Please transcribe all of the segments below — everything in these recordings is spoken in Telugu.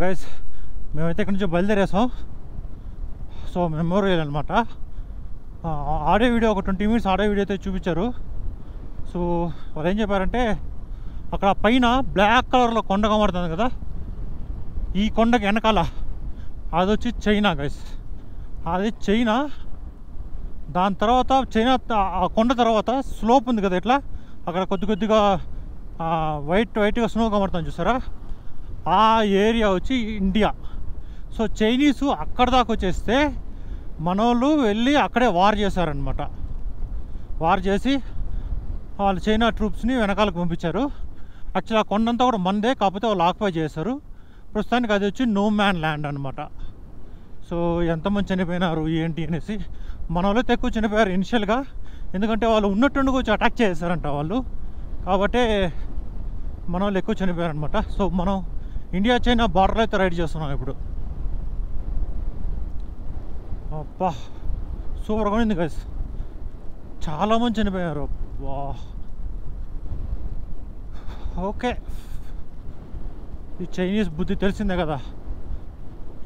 గైస్ మేమైతే ఇక్కడి నుంచి బయలుదేరేసాం. సో మెమోరియల్ అనమాట. ఆడియో వీడియో ఒక 20 minutes ఆడియో వీడియో అయితే చూపించారు. సో వాళ్ళు ఏం చెప్పారంటే అక్కడ పైన బ్లాక్ కలర్లో కొండ కనబడుతుంది కదా, ఈ కొండకి వెనకాల అది వచ్చి చైనా గైస్. అది చైనా. దాని తర్వాత చైనా ఆ కొండ తర్వాత స్లోప్ ఉంది కదా, ఇట్లా అక్కడ కొద్దిగా వైట్గా స్నో కనబడుతుంది చూసారా, ఆ ఏరియా వచ్చి ఇండియా. సో చైనీసు అక్కడ దాకా వచ్చేస్తే మనోళ్ళు వెళ్ళి అక్కడే వార్ చేశారనమాట. వార్ చేసి వాళ్ళు చైనా ట్రూప్స్ని వెనకాలకు పంపించారు. యాక్చువల్లీ ఆ కొండంతా కూడా మనదే, కాకపోతే వాళ్ళు ఆక్యుపై చేశారు. ప్రస్తుతానికి అది వచ్చి నో మ్యాన్ ల్యాండ్ అనమాట. సో ఎంతమంది చనిపోయినారు ఏంటి అనేసి, మన వాళ్ళైతే ఎక్కువ చనిపోయారు ఇనిషియల్గా, ఎందుకంటే వాళ్ళు ఉన్నట్టుండి వచ్చి అటాక్ చేశారంట వాళ్ళు, కాబట్టి మన వాళ్ళు ఎక్కువ చనిపోయారు అనమాట. సో మనం ఇండియా చైనా బార్డర్ అయితే రైడ్ చేస్తున్నాం ఇప్పుడు. అబ్బా సూపర్గా ఉంది గైస్, చాలామంది చనిపోయారు. వా ఓకే, ఈ చైనీస్ బుద్ధి తెలిసిందే కదా,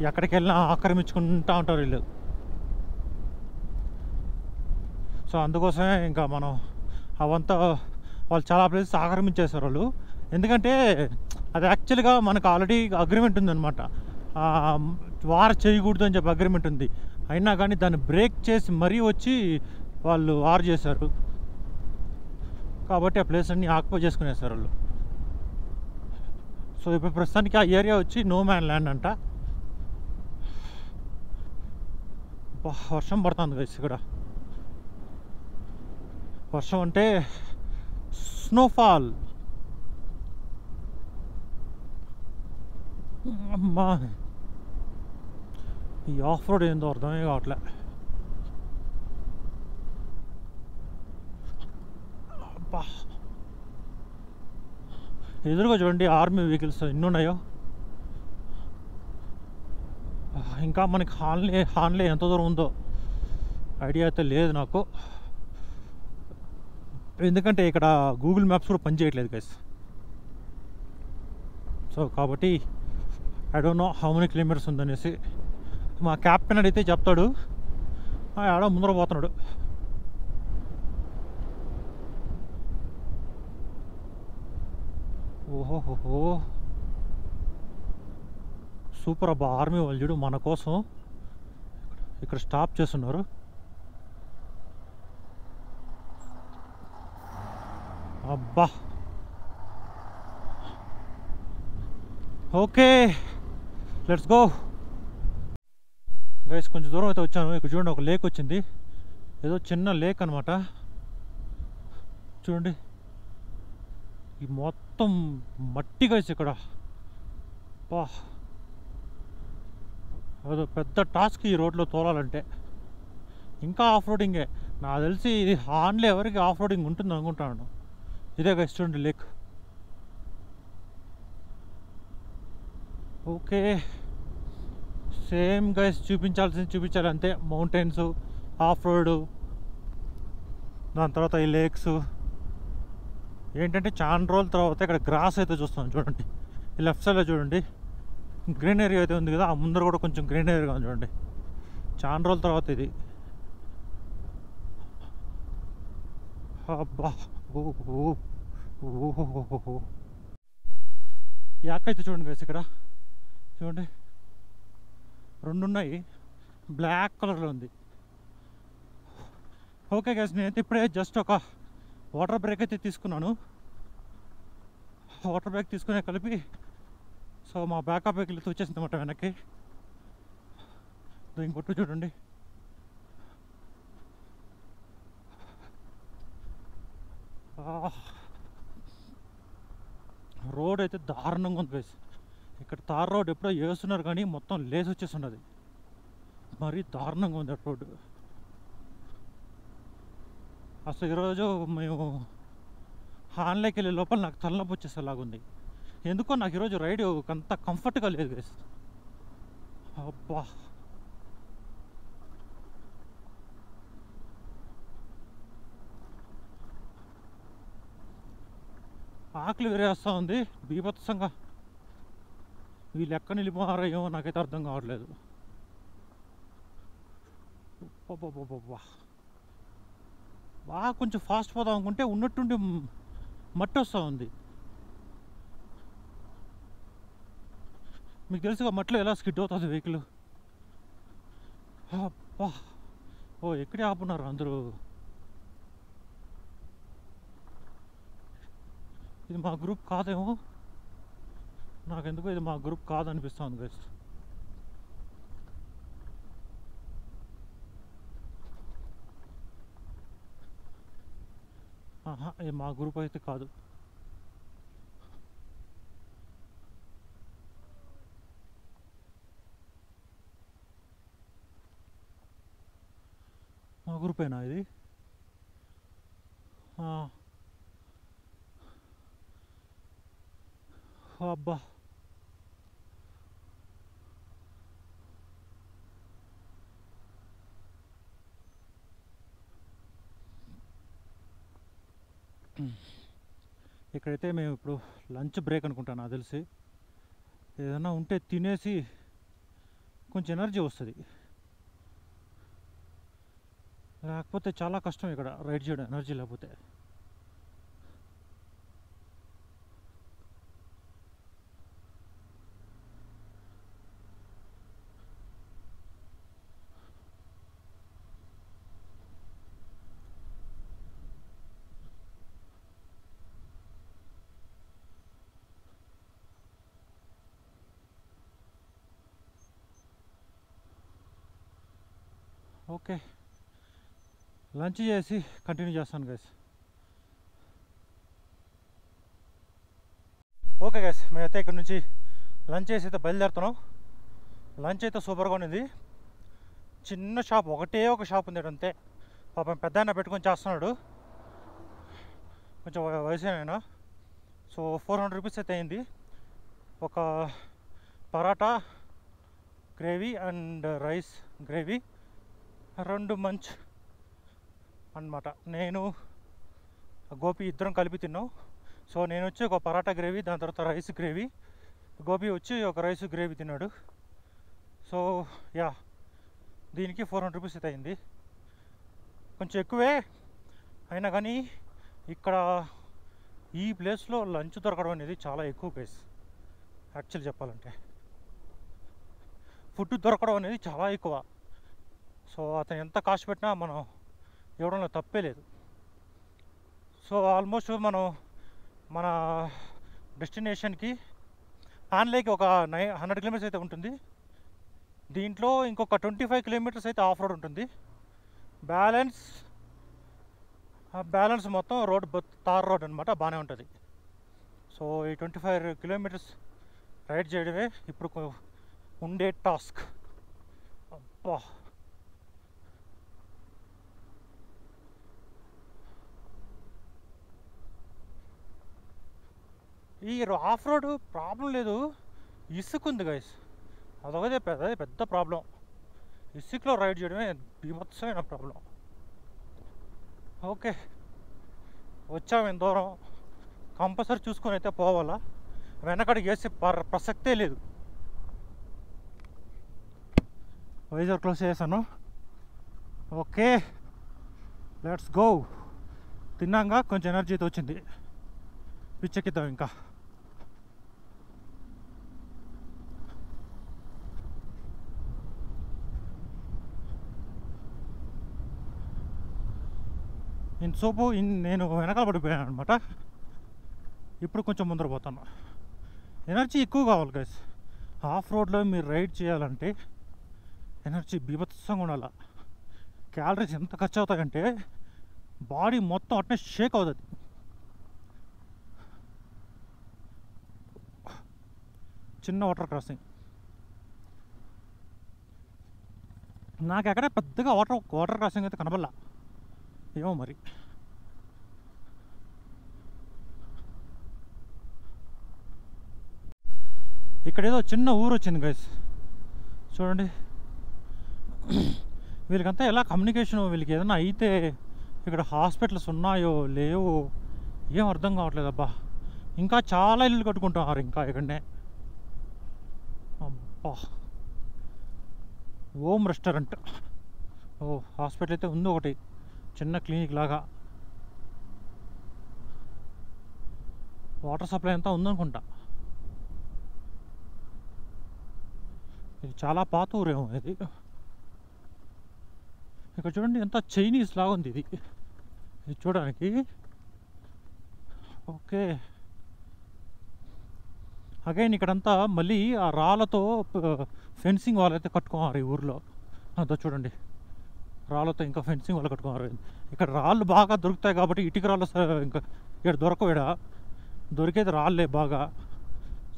ఎక్కడికి వెళ్ళినా ఆక్రమించుకుంటూ ఉంటారు వీళ్ళు. సో అందుకోసమే ఇంకా మనం అవంతా వాళ్ళు చాలా ప్లేసెస్ ఆక్రమించేశారు వాళ్ళు. ఎందుకంటే అది యాక్చువల్గా మనకు ఆల్రెడీ అగ్రిమెంట్ ఉందన్నమాట, వార్ చేయకూడదు అని చెప్పి అగ్రిమెంట్ ఉంది. అయినా కానీ దాన్ని బ్రేక్ చేసి మరీ వచ్చి వాళ్ళు వార్ చేశారు, కాబట్టి ఆ ప్లేస్ అన్నీ ఆక్యుపై చేసుకునేసారు వాళ్ళు. సో ఇప్పుడు ప్రస్తుతానికి ఆ ఏరియా వచ్చి నో మ్యాన్ ల్యాండ్ అంట. వర్షం పడుతుంది గైస్ ఇక్కడ. వర్షం అంటే స్నోఫాల్. అమ్మా ఈ ఆఫ్ రోడ్ ఏందో అర్థమే కావట్లే. అబ్బా ఎదురుగా చూడండి ఆర్మీ వెహికల్స్ ఎన్ని ఉన్నాయో. ఇంకా మనకి హాన్లే ఎంత దూరం ఉందో ఐడియా అయితే లేదు నాకు, ఎందుకంటే ఇక్కడ గూగుల్ మ్యాప్స్ కూడా పనిచేయట్లేదు గైస్. సో కాబట్టి I don't know how many kilometres ఉందనేసి. మా క్యాప్టెన్ అడిగితే చెప్తాడు, ఆడ ముందర పోతున్నాడు. ఓహోహో సూపర్ అబ్బా, ఆర్మీ వాళ్ళు చూడు మన కోసం ఇక్కడ స్టాప్ చేస్తున్నారు. అబ్బా ఓకే లెట్స్ గో గైస్. కొంచెం దూరం అయితే వచ్చాను. ఇక్కడ చూడండి ఒక లేక్ వచ్చింది, ఏదో చిన్న లేక్ అనమాట. చూడండి ఈ మొత్తం మట్టి గైస్ ఇక్కడ. బా అదో పెద్ద టాస్క్ ఈ రోడ్లో తోలాలంటే. ఇంకా ఆఫ్ రోడింగే నాకు తెలిసి, ఇది హాన్లే ఎవరికి ఆఫ్ రోడింగ్ ఉంటుంది అనుకుంటాను. ఇదే గైస్ చూడండి లేక్. ఓకే సేమ్ గైస్, చూపించాల్సింది చూపించాలి అంతే. మౌంటైన్స్, ఆఫ్ రోడ్, దాని తర్వాత ఈ లేక్స్. ఏంటంటే చాలా రోజుల తర్వాత ఇక్కడ గ్రాస్ అయితే చూస్తాం చూడండి. ఈ లెఫ్ట్ సైడ్లో చూడండి గ్రీనరీ అయితే ఉంది కదా, ఆ ముందర కూడా కొంచెం గ్రీనరీగా ఉంది చూడండి. చాలా రోజుల తర్వాత ఇది. అబ్బా ఓహో యాకైతే చూడండి గైస్ ఇక్కడ చూడండి, రెండు ఉన్నాయి, బ్లాక్ కలర్లో ఉంది. ఓకే గైస్ నేనైతే ఇప్పుడే జస్ట్ ఒక వాటర్ బ్రేక్ అయితే తీసుకున్నాను. వాటర్ బ్రేక్ తీసుకునే కలిపి సో మా బ్యాకప్ వెహికల్ వచ్చేసింది అన్నమాట వెనక్కి. దీని కొట్టు చూడండి. రోడ్ అయితే దారుణంగా ఉంది గైస్. ఇక్కడ తార్ రోడ్ ఎప్పుడో వేస్తున్నారు కానీ మొత్తం లేస్ వచ్చేసి ఉన్నది, మరీ దారుణంగా ఉంది రోడ్డు. అసలు ఈరోజు మేము హాన్లోకి వెళ్ళే లోపల నాకు తలనొప్పి వచ్చేసేలాగుంది. ఎందుకో నాకు ఈరోజు రైడ్ అంత కంఫర్ట్గా లేదు గైస్. అబ్బా ఆకలి వేరేస్తూ ఉంది బీభత్సంగా. వీళ్ళు ఎక్కడ వెళ్ళిపోయారో ఏమో నాకైతే అర్థం కావట్లేదు. బాగా కొంచెం ఫాస్ట్ పోదాం అనుకుంటే ఉన్నట్టుండి మట్టి వస్తూ ఉంది. మీకు తెలుసుగా మట్లో ఎలా స్కిడ్ అవుతుంది వెహికల్. ఓ ఎక్కడే ఆపున్నారు అందరూ. ఇది మా గ్రూప్ కాదేమో, నాకెందుకో ఇది మా గ్రూప్ కాదనిపిస్తుంది గైస్. ఇది మా గ్రూప్ అయితే కాదు. మా గ్రూపేనా ఇది? అబ్బా ఇక్కడైతే మేము ఇప్పుడు లంచ్ బ్రేక్ అనుకుంటాను నాకు తెలిసి. ఏదైనా ఉంటే తినేసి కొంచెం ఎనర్జీ వస్తుంది, లేకపోతే చాలా కష్టం ఇక్కడ రైడ్ చేయడం ఎనర్జీ లేకపోతే. ఓకే, లంచ్ చేసి కంటిన్యూ చేస్తాను గైస్. ఓకే గైస్, మేమైతే ఇక్కడ నుంచి లంచ్ చేసి అయితే బయలుదేరుతున్నాం. లంచ్ అయితే సూపర్గా ఉంది. చిన్న షాప్, ఒకటే ఒక షాప్ ఉంది అంతే. పాపం పెద్ద ఆయన పెట్టుకొని చేస్తున్నాడు, కొంచెం వయసు అయినా. సో 400 రూపీస్ అయితే అయింది. ఒక paratha gravy and rice gravy, 2 మంచ్ అన్నమాట. నేను గోపి ఇద్దరం కలిపి తిన్నాం. సో నేను వచ్చి ఒక పరాటా గ్రేవీ, దాని తర్వాత రైస్ గ్రేవీ, గోపి వచ్చి ఒక రైస్ గ్రేవీ తిన్నాడు. సో యా, దీనికి 400 రూపీస్ అయితే అయింది. కొంచెం ఎక్కువే అయినా కానీ ఇక్కడ ఈ ప్లేస్లో లంచ్ దొరకడం అనేది చాలా ఎక్కువ ప్లేస్. యాక్చువల్లీ చెప్పాలంటే ఫుడ్ దొరకడం అనేది చాలా ఎక్కువ. సో అతను ఎంత కాస్ట్ పెట్టినా మనం ఇవ్వడంలో తప్పే లేదు. సో ఆల్మోస్ట్ మనం మన డెస్టినేషన్కి ఆన్లైకి ఒక 100 కిలోమీటర్స్ అయితే ఉంటుంది. దీంట్లో ఇంకొక 25 కిలోమీటర్స్ అయితే ఆఫ్ రోడ్ ఉంటుంది. బ్యాలెన్స్ మొత్తం రోడ్ తార్ రోడ్ అనమాట, బాగానే ఉంటుంది. సో ఈ 25 కిలోమీటర్స్ రైడ్ చేయడమే ఇప్పుడు ఉండే టాస్క్. అబ్బా, ఈ ఆఫ్ రోడ్ ప్రాబ్లం లేదు, ఇసుక ఉంది గైస్, అదొకదే పెద్ద ప్రాబ్లం. ఇసుకలో రైడ్ చేయడమే బీభత్సమైన ప్రాబ్లం. ఓకే, వచ్చాము ఎంత దూరం, కంపల్సరీ చూసుకొని అయితే పోవాలా, వెనకడికి వేసే ప్రసక్తే లేదు. వైజాగ్ క్లోజ్ చేశాను. Okay, let's go. తిన్నాక కొంచెం ఎనర్జీతో వచ్చింది, పిచ్చెక్కిద్దాం ఇంకా. ఇంతసేపు నేను వెనకాల పడిపోయాను అనమాట, ఇప్పుడు కొంచెం ముందర పోతాను. ఎనర్జీ ఎక్కువ కావాలి గైస్. ఆఫ్ రోడ్లో మీరు రైడ్ చేయాలంటే ఎనర్జీ బీభత్సంగా ఉండాలి. క్యాలరీస్ ఎంత ఖర్చు అవుతాయంటే బాడీ మొత్తం అట్నే షేక్ అవుతుంది. చిన్న వాటర్ క్రాసింగ్, నాకు ఎక్కడ పెద్దగా వాటర్ క్రాసింగ్ అయితే కనబడలా, ఏమో మరి. ఇక్కడేదో చిన్న ఊరు వచ్చింది గైస్, చూడండి. వీళ్ళకంతా ఎలా కమ్యూనికేషన్, వీళ్ళకి ఏదైనా అయితే ఇక్కడ హాస్పిటల్స్ ఉన్నాయో లేవో ఏం అర్థం కావట్లేదు. అబ్బా, ఇంకా చాలా ఇల్లు కట్టుకుంటున్నారు ఇంకా ఇక్కడనే. అబ్బా, ఓం రెస్టారెంట్. ఓ హాస్పిటల్ అయితే ఉంది ఒకటి, చిన్న క్లినిక్ లాగా. వాటర్ సప్లై అంతా ఉందనుకుంటా. ఇది చాలా పాత ఊరేమో ఇది. ఇక్కడ చూడండి ఎంత చైనీస్ లాగా ఉంది ఇది చూడడానికి. ఓకే, అగైన్ ఇక్కడంతా మళ్ళీ ఆ రాళ్ళతో ఫెన్సింగ్ వాళ్ళు అయితే కట్టుకున్నారు ఈ ఊర్లో. అంతా చూడండి, రాళ్ళతో ఇంకా ఫెన్సింగ్ వాళ్ళు కట్టుకున్నారు. ఇక్కడ రాళ్ళు బాగా దొరుకుతాయి కాబట్టి ఇటుక రాళ్ళు ఇంకా ఇక్కడ దొరకవు. ఇక్కడ దొరికేది రాళ్ళే బాగా.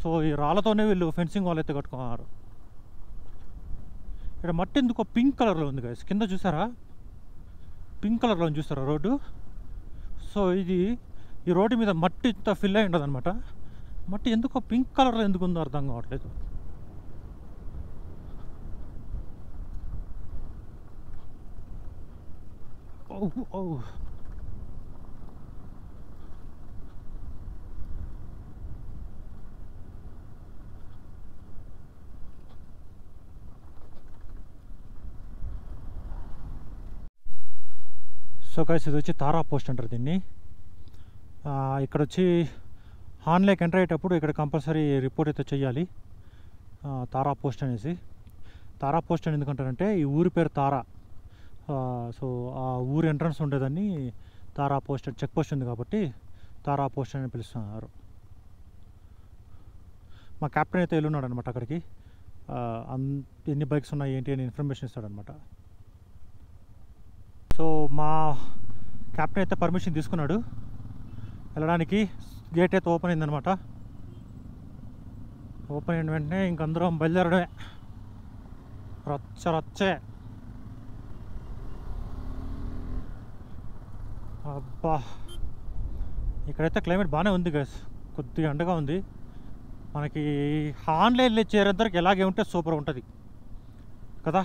సో ఈ రాళ్ళతోనే వీళ్ళు ఫెన్సింగ్ వాళ్ళు అయితే కట్టుకున్నారు. ఇక్కడ మట్టి ఎందుకో పింక్ కలర్లో ఉంది గైస్, కింద చూసారా? పింక్ కలర్లో చూస్తారా రోడ్డు? సో ఈ రోడ్డు మీద మట్టి ఇంత ఫిల్ అయి ఉండదు అనమాట. మట్టి ఎందుకో పింక్ కలర్లో ఎందుకు ఉందో అర్థం కావట్లేదు. ఓ సో గైస్, ఇది వచ్చి తారా పోస్ట్ అంటారు దీన్ని. ఇక్కడ వచ్చి హాన్లేక్ ఎంటర్ అయ్యేటప్పుడు ఇక్కడ కంపల్సరీ రిపోర్ట్ అయితే చేయాలి, తారా పోస్ట్ అనేసి. తారా పోస్ట్ అని ఎందుకంటారంటే ఈ ఊరి పేరు తారా. సో ఆ ఊరు ఎంట్రన్స్ ఉండేదాన్ని తారా పోస్ట్, చెక్ పోస్ట్ ఉంది కాబట్టి తారా పోస్ట్ అని పిలుస్తున్నారు. మా కెప్టెన్ అయితే వెళ్ళున్నాడు అనమాట అక్కడికి. ఎన్ని బైక్స్ ఉన్నాయి ఏంటి అని ఇన్ఫర్మేషన్ ఇస్తాడనమాట. సో మా కెప్టెన్ అయితే పర్మిషన్ తీసుకున్నాడు వెళ్ళడానికి. గేట్ అయితే ఓపెన్ అయిందనమాట. ఓపెన్ అయిన వెంటనే ఇంకందరం బయలుదేరడమే, రచ్చే. అబ్బా, ఇక్కడైతే క్లైమేట్ బాగానే ఉంది గైస్, కొద్దిగా ఎండగా ఉంది. మనకి ఆన్లైన్లో చేరేంతవరకు ఎలాగే ఉంటే సూపర్ ఉంటుంది కదా.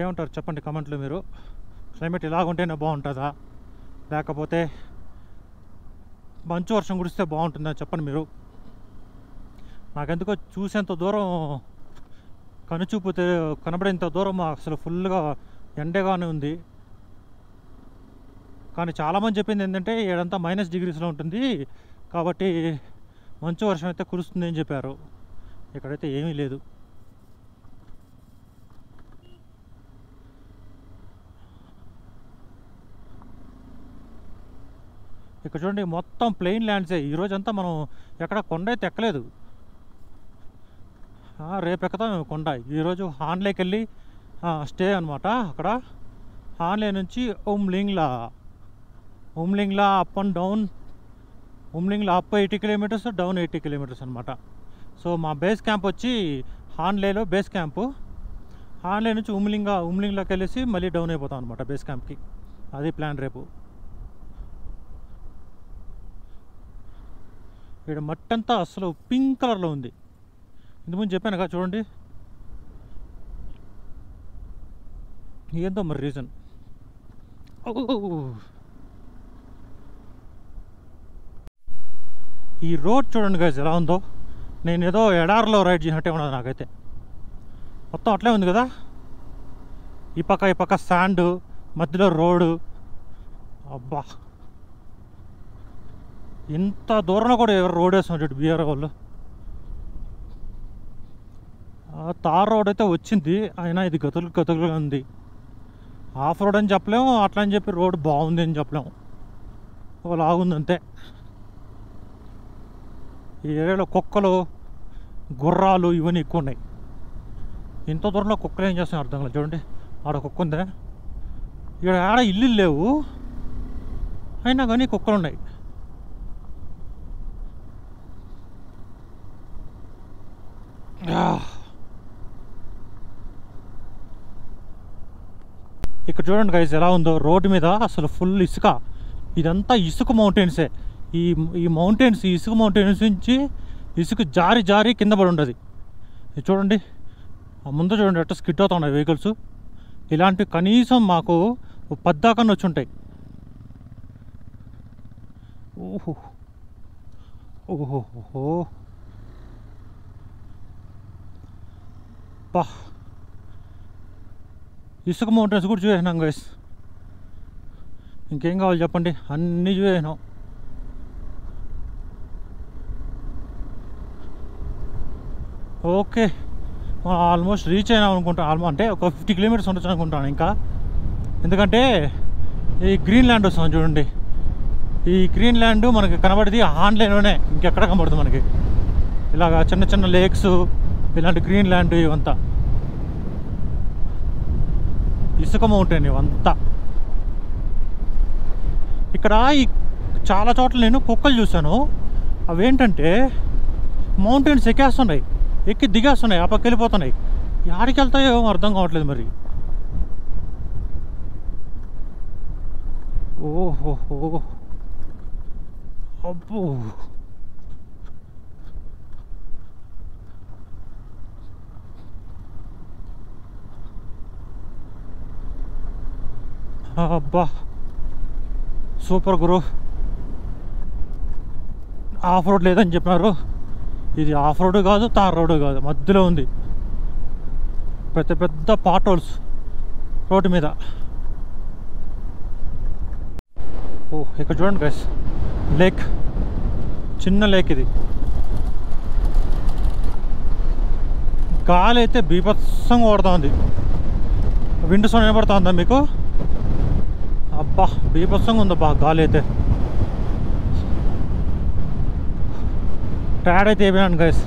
ఏమంటారు చెప్పండి కమెంట్లో మీరు. క్లైమేట్ ఇలాగుంటేనే బాగుంటుందా, లేకపోతే మంచు వర్షం కురిస్తే బాగుంటుందా చెప్పండి మీరు. నాకెందుకో చూసేంత దూరం, కనుచూపు కనబడేంత దూరం అసలు ఫుల్గా ఎండగానే ఉంది. కానీ చాలామంది చెప్పింది ఏంటంటే ఏడంతా -డిగ్రీస్లో ఉంటుంది కాబట్టి మంచు వర్షం అయితే కురుస్తుంది అని చెప్పారు. ఇక్కడైతే ఏమీ లేదు. ఇక్కడ చూడండి మొత్తం ప్లెయిన్ ల్యాండ్సే. ఈరోజంతా మనం ఎక్కడ కొండ అయితే ఎక్కలేదు. రేపు ఎక్కుతాం మేము కొండ. ఈరోజు హాన్లేకి వెళ్ళి స్టే అనమాట. అక్కడ హాన్లే నుంచి Umlingla up and down. Umlingla up 80 kilometres, down 80 kilometres అనమాట. సో మా బేస్ క్యాంప్ వచ్చి హాన్లేలో బేస్ క్యాంపు. హాన్లే నుంచి ఉమ్లింగ్లోకి వెళ్ళేసి మళ్ళీ డౌన్ అయిపోతాం అనమాట బేస్ క్యాంప్కి. అది ప్లాన్ రేపు. ఇక్కడ మట్టి అంతా అసలు పింక్ కలర్లో ఉంది. ఇంతకుముందు చెప్పాను కదా చూడండి, ఏందో మరి రీజన్. ఈ రోడ్ చూడండి గైస్ ఎలా ఉందో. నేను ఏదో ఎడారిలో రైడ్ చేసినట్టే ఉన్నది నాకైతే. మొత్తం అట్లే ఉంది కదా, ఈ పక్క శాండ్, మధ్యలో రోడ్డు. అబ్బా, ఇంత దూరంలో కూడా ఎవరు రోడ్ వేస్తున్నారు బీఆర్ వాళ్ళు. తార్ రోడ్ అయితే వచ్చింది, అయినా ఇది గతులుగా ఉంది. ఆఫ్ రోడ్ అని చెప్పలేము, అట్లా అని చెప్పి రోడ్ బాగుంది అని చెప్పలేము, ఒకలాగుంది అంతే. ఈ ఏరియాలో కుక్కలు, గుర్రాలు ఇవన్నీ ఎక్కువ ఉన్నాయి. ఇంత దూరంలో కుక్కలు ఏం చేస్తున్నాయి అర్థం కాదు. చూడండి ఆడ కుక్క ఉందే, ఇక్కడ ఆడ ఇల్లు లేవు అయినా కానీ కుక్కలు ఉన్నాయి. ఇక్కడ చూడండి గైస్ ఎలా ఉందో. రోడ్డు మీద అసలు ఫుల్ ఇసుక. ఇదంతా ఇసుక మౌంటైన్సే. ఈ మౌంటైన్స్, ఈ ఇసుక మౌంటైన్స్ నుంచి ఇసుక జారి కింద పడి ఉండదు. ఇది చూడండి, ముందు చూడండి ఎట్లా స్కిడ్ అవుతా ఉన్నాయి వెహికల్స్. ఇలాంటివి కనీసం మాకు 10 దాకా వచ్చి ఉంటాయి. ఓహో అబ్బా, ఇసుక మౌంటైన్స్ కూడా చూసేసినాం గైస్. ఇంకేం కావాలి చెప్పండి, అన్నీ చూసేసినాం. ఓకే, ఆల్మోస్ట్ రీచ్ అయినాం అనుకుంటా. అంటే ఒక 50 కిలోమీటర్స్ ఉండొచ్చు అనుకుంటాను ఇంకా. ఎందుకంటే ఈ గ్రీన్ ల్యాండ్ వస్తుంది చూడండి, ఈ గ్రీన్ ల్యాండ్ మనకి కనబడేది హాన్లేలోనే, ఇంకెక్కడ కనబడుతుంది మనకి. ఇలాగా చిన్న చిన్న లేక్స్, ఇలాంటి గ్రీన్ ల్యాండ్ ఇవంతా ఇసుక మౌంటైన్ ఇవంతా. ఇక్కడ ఈ చాలా చోట్ల నేను కుక్కలు చూశాను. అవేంటంటే మౌంటైన్స్ ఎక్కేస్తున్నాయి, ఎక్కి దిగేస్తున్నాయి, ఆ పక్క వెళ్ళిపోతున్నాయి. యాడికి వెళ్తాయో అర్థం కావట్లేదు మరి. ఓహో, అబ్బో, అబ్బా సూపర్ గురు. ఆఫ్ రోడ్ లేదని చెప్పినారు, ఇది ఆఫ్ రోడ్ కాదు, తార్ రోడ్ కాదు, మధ్యలో ఉంది. పెద్ద పెద్ద పాట్ హోల్స్ రోడ్డు మీద. ఓ, ఇక్కడ చూడండి గైస్, లేక్, చిన్న లేక్ ఇది. గాలి అయితే బీభత్సంగా కొడుతుంది. విండ్ సౌండ్ వినపడుతుందా మీకు? అబ్బా బీభత్సంగా ఉందబ్బా గాలి అయితే. టైర్డ్ అయితే అయిపోయాను గైస్,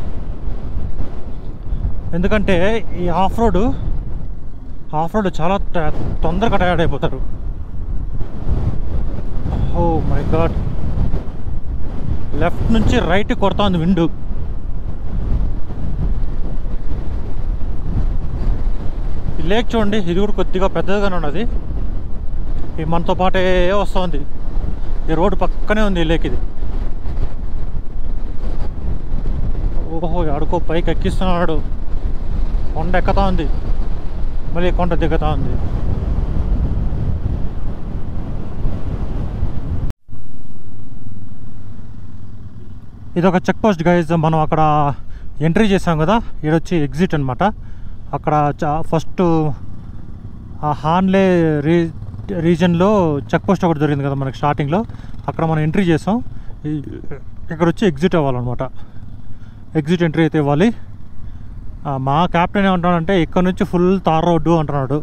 ఎందుకంటే ఈ ఆఫ్ రోడ్ చాలా తొందరగా టైర్డ్ అయిపోతారు. ఓ మై గాడ్, లెఫ్ట్ నుంచి రైట్ కొడుతుంది విండు. ఈ లేక్ చూడండి, ఇది కూడా కొద్దిగా పెద్దదిగానే ఉన్నది. ఈ మనతో పాటే వస్తుంది, ఈ రోడ్డు పక్కనే ఉంది ఈ లేక్ ఇది. ఓహో, ఆడుకో పైకి ఎక్కిస్తున్నాడు, కొండ ఎక్కుతా ఉంది, మళ్ళీ కొండ దిగుతా ఉంది. ఇదొక చెక్ పోస్ట్ గైజ్. మనం అక్కడ ఎంట్రీ చేసాం కదా, ఈడొచ్చి ఎగ్జిట్ అనమాట. అక్కడ ఫస్ట్ ఆ హాన్లే రీజన్లో చెక్ పోస్ట్ ఒకటి దొరికింది కదా మనకి స్టార్టింగ్లో, అక్కడ మనం ఎంట్రీ చేసాం. ఇక్కడ వచ్చి ఎగ్జిట్ అవ్వాలన్నమాట. ఎగ్జిట్ ఎంట్రీ అయితే ఇవ్వాలి. మా క్యాప్టెన్ ఏమంటాడంటే ఇక్కడ నుంచి ఫుల్ తార్ రోడ్డు అంటున్నాడు.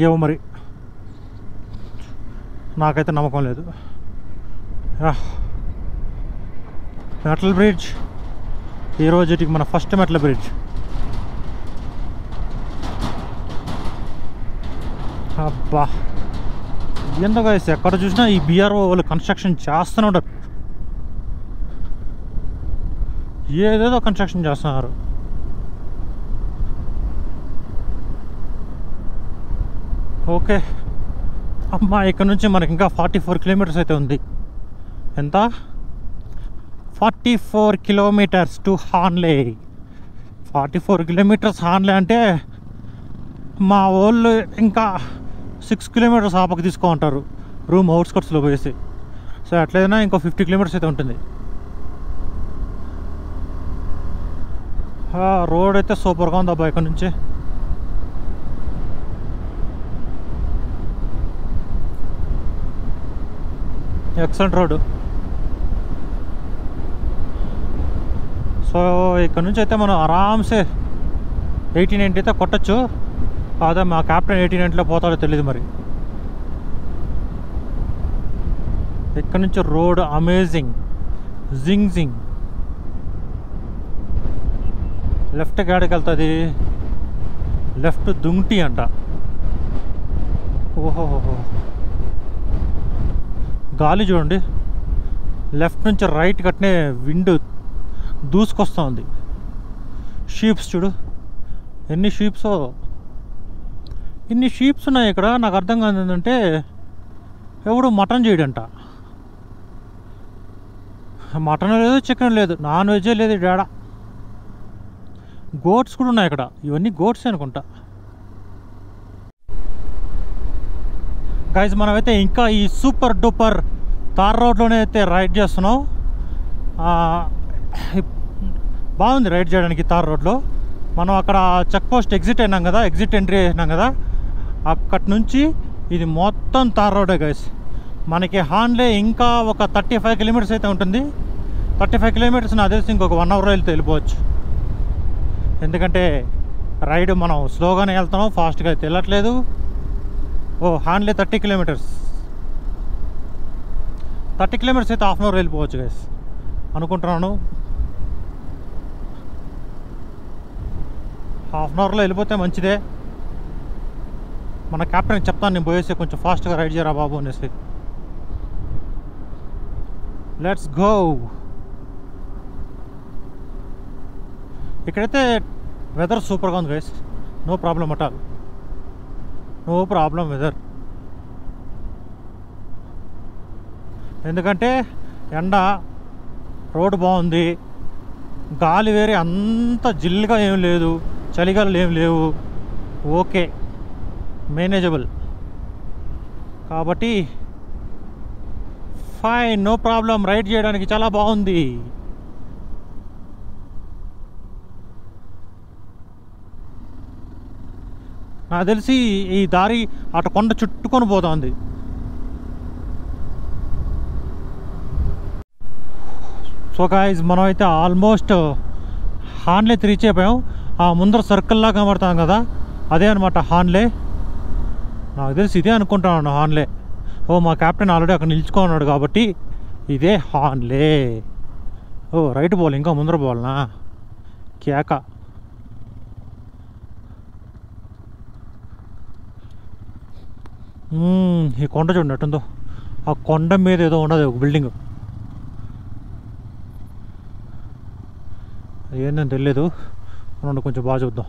ఏమో మరి, నాకైతే నమ్మకం లేదు. మెటల్ బ్రిడ్జ్, ఈరోజుకి మన ఫస్ట్ మెటల్ బ్రిడ్జ్. అబ్బా ఎందుకు గైస్, ఎక్కడ చూసినా ఈ బీఆర్ఓ వాళ్ళు కన్స్ట్రక్షన్ చేస్తూనే ఉంటారు, ఏదేదో కన్స్ట్రక్షన్ చేస్తున్నారు. ఓకే అమ్మా, ఇక్కడ నుంచి మనకి ఇంకా 44 కిలోమీటర్స్ అయితే ఉంది. ఎంత? 44 kilometres to Hanle. 44 kilometres Hanle అంటే మా వాళ్ళు ఇంకా 6 కిలోమీటర్స్ ఆపక తీసుకోమంటారు రూమ్ అవుట్స్కట్స్లో పోయేసి. సో అట్లయినా ఇంకో 50 కిలోమీటర్స్ అయితే ఉంటుంది. రోడ్ అయితే సూపర్గా ఉంది అబ్బా ఇక్కడ నుంచి. Excellent road. సో ఇక్కడ నుంచి అయితే మనం ఆరామ్సే 89 అయితే కొట్టచ్చు. అదే మా క్యాప్టెన్ 89లో పోతాడో తెలియదు మరి. ఇక్కడ నుంచి రోడ్ అమేజింగ్, జింగ్ జింగ్. లెఫ్ట్ గాడికి వెళ్తుంది, లెఫ్ట్ దుంటి అంట. ఓహోహో, గాలి చూడండి, లెఫ్ట్ నుంచి రైట్ కట్నే విండ్ దూసుకొస్తూ ఉంది. షీప్స్ చూడు, ఎన్ని షీప్సో, ఇన్ని షీప్స్ ఉన్నాయి ఇక్కడ. నాకు అర్థం కాదు ఏంటంటే ఎవడు మటన్ చేయడంట. మటన్ లేదు, చికెన్ లేదు, నాన్ వెజ్ లేదు డాడా. గోట్స్ కూడా ఉన్నాయి ఇక్కడ, ఇవన్నీ గోట్స్ అనుకుంటా. గైజ్ మనమైతే ఇంకా ఈ సూపర్ డూపర్ తార్ రోడ్లోనే అయితే రైడ్ చేస్తున్నాం. బాగుంది రైడ్ చేయడానికి తార్ రోడ్లో. మనం అక్కడ చెక్ పోస్ట్ ఎగ్జిట్ అయినాం కదా, ఎగ్జిట్ ఎంట్రీ అయినాం కదా, అక్కడి నుంచి ఇది మొత్తం తార్ రోడే గైస్. మనకి హాన్లే ఇంకా ఒక 35 కిలోమీటర్స్ అయితే ఉంటుంది. 35 కిలోమీటర్స్ నాకు తెలిసి ఇంకొక 1 అవర్ వెళ్తే వెళ్ళిపోవచ్చు. ఎందుకంటే రైడ్ మనం స్లోగానే వెళ్తున్నాం, ఫాస్ట్గా అయితే వెళ్ళట్లేదు. హాన్లే 30 కిలోమీటర్స్ అయితే హాఫ్ అన్ అవర్ వెళ్ళిపోవచ్చు గైస్ అనుకుంటున్నాను. హాఫ్ అన్ అవర్లో వెళ్ళిపోతే మంచిదే. మన క్యాప్టెన్కి చెప్తాను నేను పోయేసి కొంచెం ఫాస్ట్గా రైడ్ చేయరా బాబు అనేసి. Let's go. ఇక్కడైతే వెదర్ సూపర్గా ఉంది guys, no problem at all, no problem weather. ఎందుకంటే ఎండ, రోడ్డు బాగుంది, గాలి వేరే అంత జిల్లుగా ఏం లేదు, చలిగాలు ఏం లేవు, ఓకే మేనేజబుల్. కాబట్టి ఫైన్, నో ప్రాబ్లం, రైడ్ చేయడానికి చాలా బాగుంది. నాకు తెలిసి ఈ దారి అటు కొండ చుట్టుకొని పోతుంది. సో గాయ్స్, మనం అయితే ఆల్మోస్ట్ హాన్లే రీచ్ అయిపోయాం. ఆ ముందర సర్కిల్లా కనబడతాం కదా, అదే అనమాట హాన్లే. నాకు తెలిసి ఇదే అనుకుంటాను హాన్లే. మా క్యాప్టెన్ ఆల్రెడీ అక్కడ నిల్చుకున్నాడు కాబట్టి ఇదే హాన్లే. రైట్ పోవాలి, ఇంకా ముందర పోవాలనా? కేక. ఈ కొండ చూడండి ఎట్టుందో. ఆ కొండ మీద ఏదో ఉన్నది ఒక బిల్డింగ్, ఏందని తెలియదు. మనం కొంచెం బాగా చూద్దాం.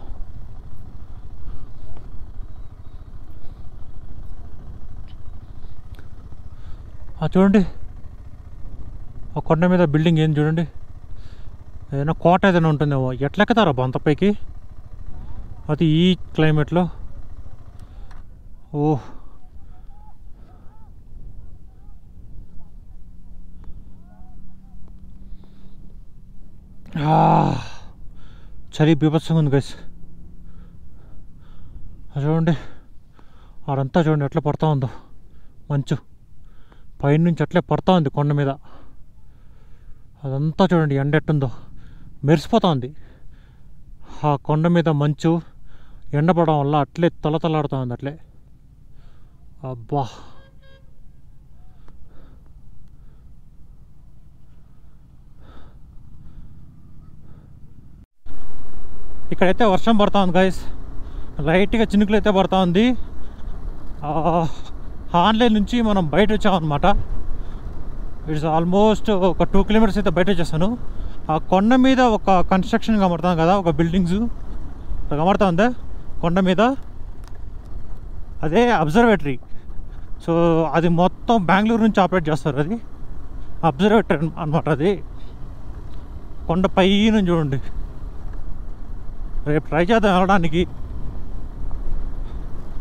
చూడండి ఆ కొండ మీద బిల్డింగ్ ఏంది చూడండి. ఏదైనా కోట ఏదైనా ఉంటుందేమో. ఎట్లెక్కుతారా బంతపైకి అది ఈ క్లైమేట్లో? చలి బీభత్సంగా ఉంది గైస్. చూడండి ఆడంతా చూడండి ఎట్లా పడతా ఉందో మంచు, పైనుంచి అట్లే పడతా ఉంది కొండ మీద. అదంతా చూడండి ఎండ ఎట్టుందో, మెరిసిపోతా ఉంది. ఆ కొండ మీద మంచు ఎండపడడం వల్ల అట్లే తలతలాడుతూ ఉంది అట్లే. అబ్బా, ఇక్కడైతే వర్షం పడతా ఉంది గైస్, లైట్గా చినుకులు అయితే పడతా ఉంది. హాన్లే నుంచి మనం బయట వచ్చామన్నమాట. ఇట్స్ ఆల్మోస్ట్ ఒక 2 కిలోమీటర్స్ అయితే బయట వచ్చేసాను. ఆ కొండ మీద ఒక కన్స్ట్రక్షన్ కనబడతాం కదా, ఒక బిల్డింగ్స్ కనబడతా ఉందా కొండ మీద, అదే అబ్జర్వేటరీ. సో అది మొత్తం బెంగళూరు నుంచి ఆపరేట్ చేస్తారు. అది అబ్జర్వేటరీ అనమాట. అది కొండ పై నుంచి చూడండి. రేపు ట్రై చేద్దాం వెళ్ళడానికి.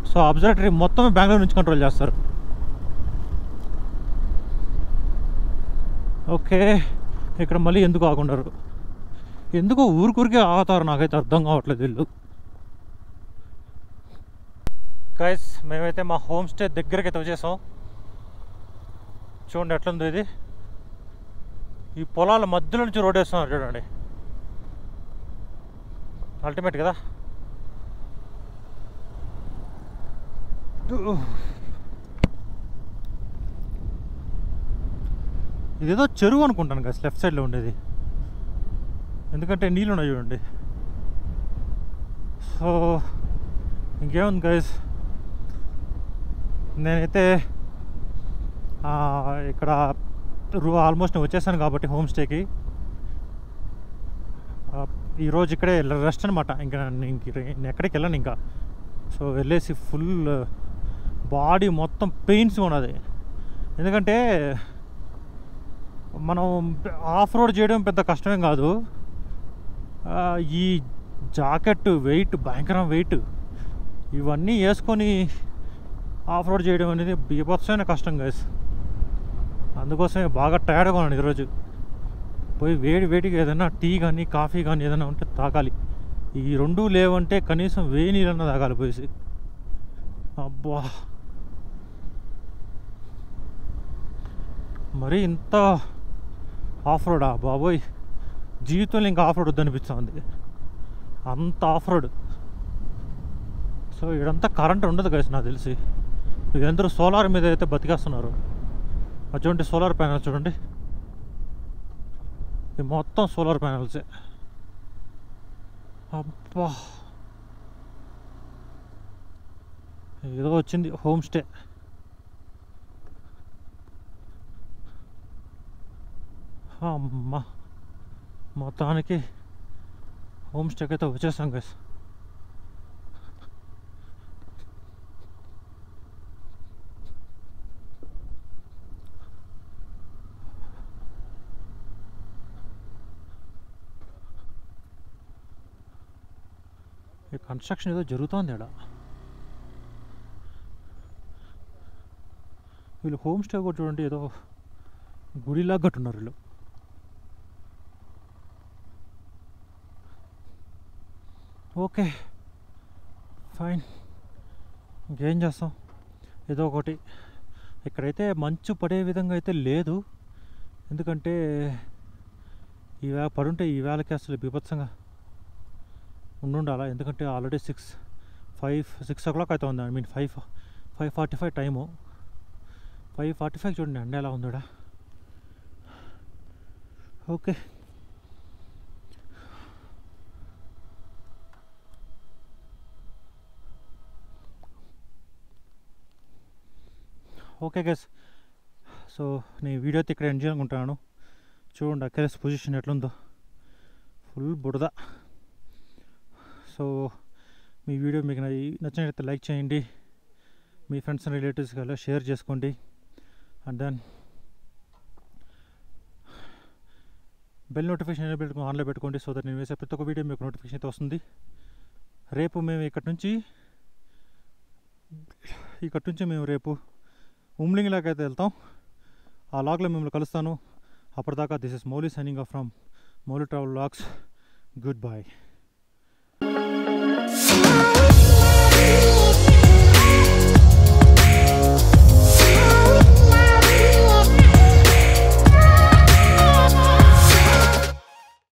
సో అబ్జర్వేటరీ మొత్తం బెంగళూరు నుంచి కంట్రోల్ చేస్తారు. ఓకే, ఇక్కడ మళ్ళీ ఎందుకు ఆగుండరు, ఎందుకో ఊరికే ఆగుతారు, నాకైతే అర్థం కావట్లేదు వీళ్ళు. గైస్, మేమైతే మా హోమ్ స్టే దగ్గరికి అయితే వచ్చేసాం. చూడండి ఎట్లుంది ఇది. ఈ పొలాల మధ్యలో నుంచి రోడ్ వేస్తున్నారు చూడండి, అల్టిమేట్ కదా. ఇదేదో చెరువు అనుకుంటాను గైస్, లెఫ్ట్ సైడ్లో ఉండేది, ఎందుకంటే నీళ్ళు ఉన్నాయి చూడండి. సో ఇంకేముంది గైస్, నేనైతే ఇక్కడ ఆల్మోస్ట్ నేను వచ్చేసాను కాబట్టి హోమ్ స్టేకి. ఈరోజు ఇక్కడే రెస్ట్ అనమాట. ఇంకా నేను ఎక్కడికి వెళ్ళను ఇంకా. సో వెళ్ళేసి ఫుల్ బాడీ మొత్తం పెయిన్స్ ఉన్నది. ఎందుకంటే మనం ఆఫ్ రోడ్ చేయడం పెద్ద కష్టమేం కాదు. ఈ జాకెట్ వెయిట్, భయంకరం వెయిట్, ఇవన్నీ వేసుకొని ఆఫ్ రోడ్ చేయడం అనేది బీభత్సమైన కష్టం గైస్. అందుకోసమే బాగా టైర్డ్గా ఉన్నాను ఈరోజు. పోయి వేడి వేడిగా ఏదైనా టీ కానీ కాఫీ కానీ ఏదైనా ఉంటే తాగాలి. ఈ రెండూ లేవంటే కనీసం వేడి నీళ్ళన్నా తాగాలి పోయేసి. అబ్బా, మరి ఇంత ఆఫ్ రోడా బాబోయ్, జీవితంలో ఇంకా ఆఫ్ రోడ్ వద్దనిపిస్తుంది, అంత ఆఫ్ రోడ్. సో ఇదంతా కరెంట్ ఉండదు కదా నాకు తెలిసి. ఇదందరూ సోలార్ మీద అయితే బతికేస్తున్నారు. అటువంటి సోలార్ ప్యానెల్స్ చూడండి, ఇది మొత్తం సోలార్ ప్యానెల్సే. అబ్బా, ఏదో వచ్చింది హోమ్ స్టే. అమ్మా, మొత్తానికి హోమ్ స్టేకి అయితే వచ్చేసాం గైస్. ఈ కన్స్ట్రక్షన్ ఏదో జరుగుతోంది ఇక్కడ. వీళ్ళు హోమ్ స్టే కూడా చూడండి, ఏదో గుడిలాగా కట్టున్నారు వీళ్ళు. ఓకే ఫైన్, ఇంకేం చేస్తాం, ఏదో ఒకటి. ఇక్కడైతే మంచు పడే విధంగా అయితే లేదు, ఎందుకంటే ఈవేళ పడుంటే ఈ వేళకి అసలు బీభత్సంగా ఉండాలా. ఎందుకంటే ఆల్రెడీ 6 o'clock అయితే ఉంది. 5:45 టైము. 5:45 చూడండి ఎండ ఎలా ఉందా. Okay, okay guys. సో నేను వీడియో అయితే ఇక్కడ ఎంజాయ్ అనుకుంటున్నాను. చూడండి అక్యూరెస్ పొజిషన్ ఎట్లుందో, ఫుల్ బుడద. సో మీ వీడియో మీకు నచ్చినట్లయితే లైక్ చేయండి, మీ ఫ్రెండ్స్ అండ్ రిలేటివ్స్కి అలా షేర్ చేసుకోండి. అండ్ దెన్ బెల్ నోటిఫికేషన్ ఆన్లో పెట్టుకోండి, సో దట్ నేను వేసే ప్రతి ఒక్క వీడియో మీకు నోటిఫికేషన్ అయితే వస్తుంది. రేపు మేము ఇక్కడ నుంచి మేము రేపు ఉమ్లింగ్ లాగా అయితే వెళ్తాం. ఆ లాగ్లో మిమ్మల్ని కలుస్తాను. అప్పటిదాకా this is Mouli signing off from Mouli travel vlogs. Good bye.